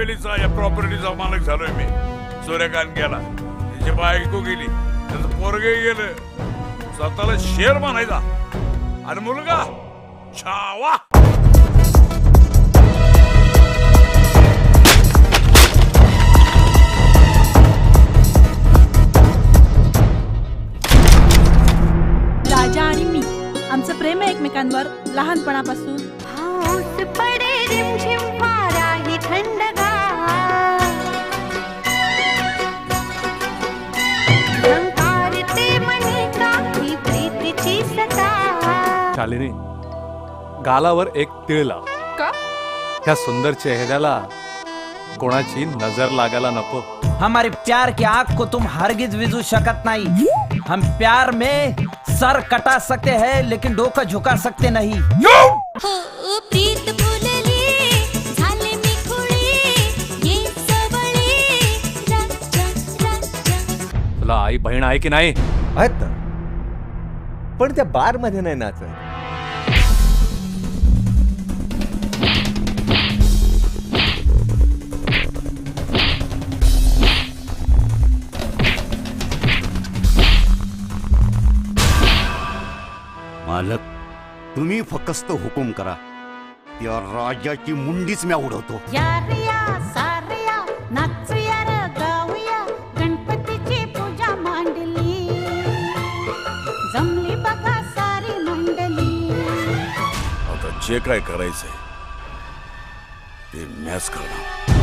हवेलीचा या प्रॉपर्टीचा मालक झालोय मी. सूर्यकांत गेला, तिची बायको गेली, त्याचं पोरगे गेलं, स्वतःला शेर म्हणायचा आणि मुलगा छावा. राजा आणि मी, आमचं प्रेम आहे एकमेकांवर लहानपणापासून. पाऊस पडे रिमझिम वारा ही थंडगार, संकारते मनी काही प्रीतीची सतार. शालिनी, गालावर एक तिळ लाव. का? त्या सुंदर चेहऱ्याला कोणाची नजर लागायला नको. हमारे प्यार की आग को तुम हरगिज विझू शकत नहीं. हम प्यार में सर कटा सकते हैं लेकिन डोका झुका सकते नहीं. हो प्रीत फुलली झाले मी खुळी, ये सवळी राजा राजा. तुला आई बहीण आहे की नाही? आहेत ना, पण त्या बार मध्ये नाही नाचत. मालक, तुम्ही फक्त हुकूम करा, त्या राजाची मुंडीच मी उडवतो. यारिया सारिया नाचूया र गाऊया, गणपतीची पूजा मांडली, जमली बघा सारी मंडली. आता जे काय करायचंय ते मॅच करणार.